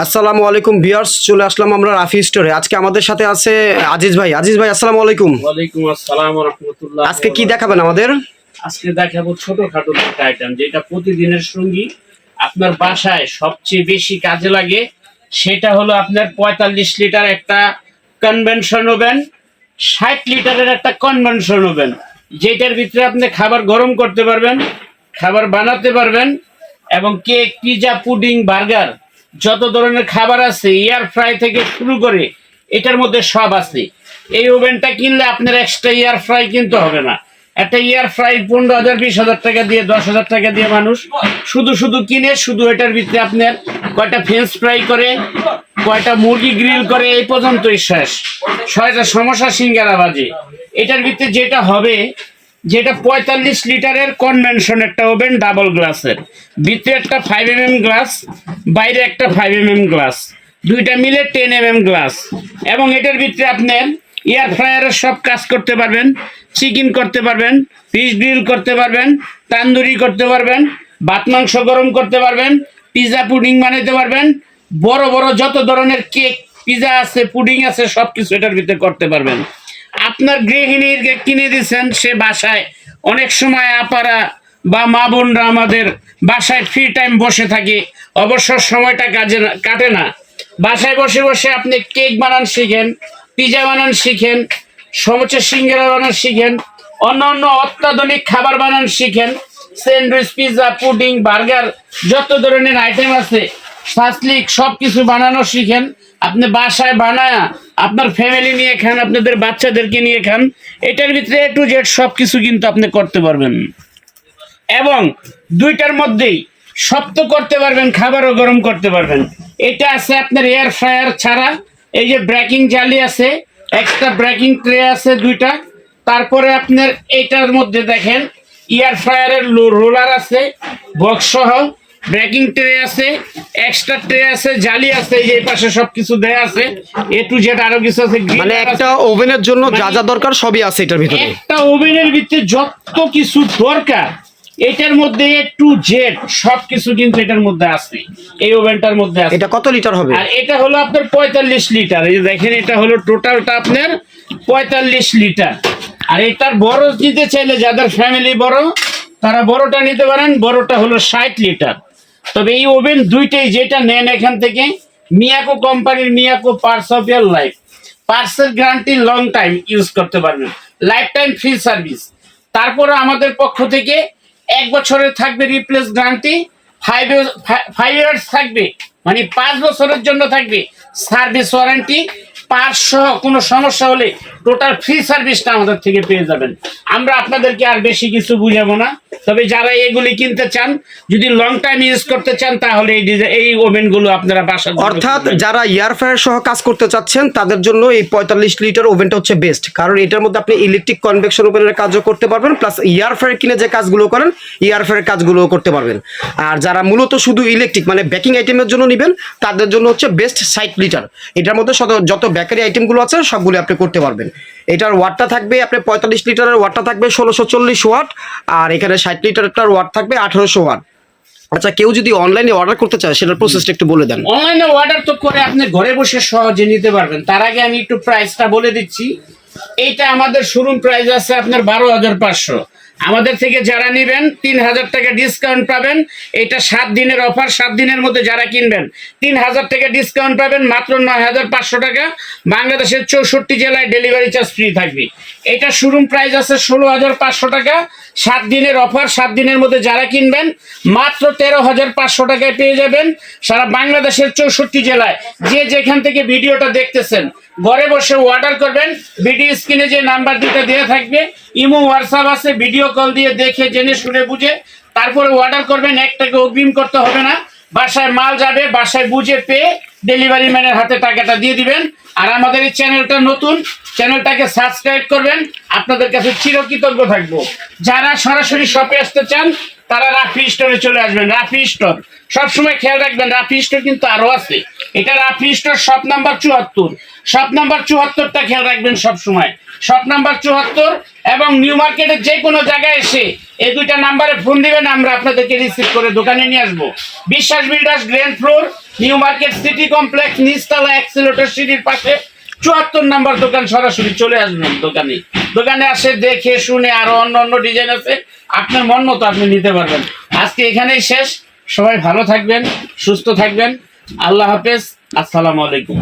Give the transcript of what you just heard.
আসসালামু আলাইকুম ভিউয়ার্স, চলে আসলাম আমরা রাফি স্টোরে। আজকে আমাদের সাথে আছে আজিজ ভাই। আজিজ ভাই, আসসালামু আলাইকুম। ওয়ালাইকুম আসসালাম ওয়া রাহমাতুল্লাহ। আজকে কি দেখাবেন আমাদের? আজকে দেখাবো ছোটখাটো একটা আইটেম, যেটা প্রতিদিনের সঙ্গী আপনার বাসায় সবচেয়ে বেশি কাজে লাগে। সেটা হলো আপনার 45 লিটার একটা কনভেনশন ওভেন, 60 লিটারের একটা কনভেনশন ওভেন, যেটার ভিতরে আপনি খাবার গরম করতে পারবেন, খাবার বানাতে পারবেন, এবং কেক, পিজা, পুডিং, বার্গার, যত ধরনের খাবার আছে এয়ার ফ্রাই থেকে শুরু করে এটার মধ্যে সব আছে। এই ওভেনটা কিনলে আপনার এক্সট্রা এয়ার ফ্রাই কিনতে হবে না। একটা এয়ার ফ্রাই 15,000 20,000 টাকা দিয়ে, 10,000 টাকা দিয়ে মানুষ শুধু শুধু কিনে, শুধু এটার ভিতরে আপনার কয়টা ফ্রেঞ্চ ফ্রাই করে, কয়টা মুরগি গ্রিল করে, এই পর্যন্তই শেষ। 6টা সমস্যা সিঙ্গারা বাজে। এটার ভিতরে যেটা হবে, যেটা 45 লিটারের কনভেনশন একটা ওভেন, ডাবল গ্লাসের, ভিতরে একটা 5 mm গ্লাস, বাইরে একটা 5 mm গ্লাস, দুইটা মিলে 10 mm গ্লাস। এবং এটার ভিতরে আপনার এয়ার ফ্রায়ারের সব কাজ করতে পারবেন, চিকেন করতে পারবেন, ফিশ গ্রিল করতে পারবেন, তান্দুরি করতে পারবেন, ভাত মাংস গরম করতে পারবেন, পিজা পুডিং বানাইতে পারবেন, বড় বড় যত ধরনের কেক, পিজা আছে, পুডিং আছে, সব কিছু এটার ভিতরে করতে পারবেন। আপনার গৃহিণীর কিনে দিচ্ছেন, সে বাসায় অনেক সময় আপারা বা মা বোনরা আমাদের বাসায় ফ্রি টাইম বসে থাকে, অবসর সময়টা কাটে না। বাসায় বসে বসে আপনি কেক বানান শিখেন, পিজা বানান শিখেন, সমুচা সিঙ্গারা বানান শিখেন, অন্য অন্য অত্যাধুনিক খাবার বানান শিখেন, স্যান্ডউইচ, পিজা, পুডিং, বার্গার, যত ধরনের আইটেম আছে, সাসলিক, সব কিছু বানানো শিখেন। আপনি বাসায় বানায় আপনার ফ্যামিলি নিয়ে খান, আপনাদের বাচ্চাদেরকে নিয়ে খান। এটার ভিতরে A to Z সব কিছু কিন্তু আপনি করতে পারবেন, এবং দুইটার মধ্যেই শক্ত করতে পারবেন, খাবারও গরম করতে পারবেন। এটা আছে আপনার এয়ার ফ্রায়ার ছাড়া, এই যে ব্রেকিং জালি আছে, এক্সট্রা ব্রেকিং ট্রে আছে দুইটা। তারপরে আপনার এটার মধ্যে দেখেন এয়ার ফ্রায়ারের রোলার আছে, বক্স সহ, ব্রেকিং ট্রে আছে, এক্সট্রা ট্রে আছে, জালি আছে, এই যে পাশে সবকিছু দেয়া আছে। A to Z আরো কিছু আছে, মানে একটা ওভেনের জন্য যা যা দরকার সবই আছে এটার ভিতরে। একটা ওভেনের ভিতরে যত কিছু দরকার এটার মধ্যে A to Z সবকিছু কিন্তু এটার মধ্যে আছে, এই ওভেনটার মধ্যে আছে। এটা কত লিটার হবে? আর এটা হলো আপনার 45 লিটার। এই যে দেখেন, এটা হলো টোটালটা আপনার 45 লিটার। আর এটার বড় নিতে চাইলে, যাদের ফ্যামিলি বড়, তারা বড়টা নিতে পারেন। বড়টা হলো 60 লিটার। তবে এই ওভেন দুইটাই যেটা নেন এখান থেকে, মিয়াকো কোম্পানির, Miyako parts of year life, পার্টসের গ্যারান্টি লং টাইম ইউজ করতে পারবেন, লাইফ টাইম ফ্রি সার্ভিস। তারপরে আমাদের পক্ষ থেকে 1 বছরের থাকবে রিপ্লেস গ্যারান্টি, 5 ইয়ার্স থাকবে, মানে 5 বছরের জন্য থাকবে সার্ভিস ওয়ারেন্টি। পার্টস সহ কোনো সমস্যা হলে টোটাল ফ্রি সার্ভিসটা আমাদের থেকে পেয়ে যাবেন। আমরা আপনাদেরকে আর বেশি কিছু বুঝাবো না। তবে যারা এগুলি কিনতে চান, যদি লং টাইম ইউজ করতে চান, তাহলে এই ওভেনগুলো আপনারা বাসার, অর্থাৎ যারা এয়ার ফ্রায়ার সহ কাজ করতে চাচ্ছেন তাদের জন্য এই 45 লিটার ওভেনটা হচ্ছে বেস্ট। কারণ এটার মধ্যে আপনি ইলেকট্রিক কনভেকশন ওভেনের কাজও করতে পারবেন, প্লাস এয়ার ফ্রায়ার কিনে যে কাজগুলো করেন এয়ার ফ্রায়ার কাজগুলোও করতে পারবেন। আর যারা মূলত শুধু ইলেকট্রিক মানে বেকিং আইটেমের জন্য নেবেন, তাদের জন্য হচ্ছে বেস্ট 60 লিটার। এটার মধ্যে যত বেকারি আইটেমগুলো আছে সবগুলো আপনি করতে পারবেন। এটার ওয়াটটা থাকবে আপনার 45 লিটারের ওয়াটটা থাকবে 1640 ওয়াট, আর এখানে 60 লিটারটার ওয়াট থাকবে 1800 ওয়াট। আচ্ছা, কেউ যদি অনলাইনে অর্ডার করতে চায় সেটার প্রসেসটা একটু বলে দেন। অনলাইনে অর্ডার তো করে আপনি ঘরে বসে সহজে নিতে পারবেন। তার আগে আমি একটু প্রাইসটা বলে দিচ্ছি। এইটা আমাদের শোরুম প্রাইস আছে আপনার 12,500। আমাদের থেকে যারা নেবেন 3,000 টাকা ডিসকাউন্ট পাবেন। এটা 7 দিনের অফার। 7 দিনের মধ্যে যারা কিনবেন 3,000 টাকা ডিসকাউন্ট পাবেন, মাত্র 9,500 টাকা। বাংলাদেশের 64 জেলায় ডেলিভারি চার্জ ফ্রি থাকবে। এটা শোরুম প্রাইস আছে 16,500 টাকা। 7 দিনের অফার। 7 দিনের মধ্যে যারা কিনবেন মাত্র 13,500 টাকায় পেয়ে যাবেন। সারা বাংলাদেশের 64 জেলায় যে যেখান থেকে ভিডিওটা দেখতেছেন, ঘরে বসে অর্ডার করবেন। ভিডিও স্ক্রিনে যে নাম্বার দুটো দেওয়া থাকবে, ইমো, হোয়াটসঅ্যাপ আছে, ভিডিও কল দিয়ে দেখে জেনে শুনে বুঝে তারপরে অর্ডার করবেন। 1 টাকা অগ্রিম করতে হবে না। বাসায় মাল যাবে, বাসায় বুঝে পেয়ে ডেলিভারি ম্যানের হাতে টাকাটা দিয়ে দিবেন। আর আমাদের এই চ্যানেলটা নতুন, চ্যানেলটাকে সাবস্ক্রাইব করবেন। আপনাদের কাছে চিরকৃতজ্ঞ থাকবো। যারা সরাসরি শপে আসতে চান তারা রাফি স্টোরে চলে আসবেন। রাফি স্টোর সবসময় খেয়াল রাখবেন, রাফি স্টোর কিন্তু আরো আছে। এটা Rafi store shop number 74। Shop number 74টা খেয়াল রাখবেন সবসময়, শপ নাম্বার 74। এবং নিউ মার্কেটের যে কোনো জায়গায় এসে এই দুইটা নাম্বারে ফোন দিবেন, আমরা আপনাদেরকে রিসিভ করে দোকানে নিয়ে আসবো। Biswas builders, grand floor, New Market City complex নিচতলা অ্যাক্সিলেটর সিটির পাশে 74 নাম্বার দোকান। সরাসরি চলে আসবেন দোকানে আসে দেখে শুনে আরো অন্য ডিজাইন আছে, আপনার মন মতো আপনি নিতে পারবেন। আজকে এখানেই শেষ। সবাই ভালো থাকবেন, সুস্থ থাকবেন। আল্লাহ হাফেজ, আসসালামু আলাইকুম।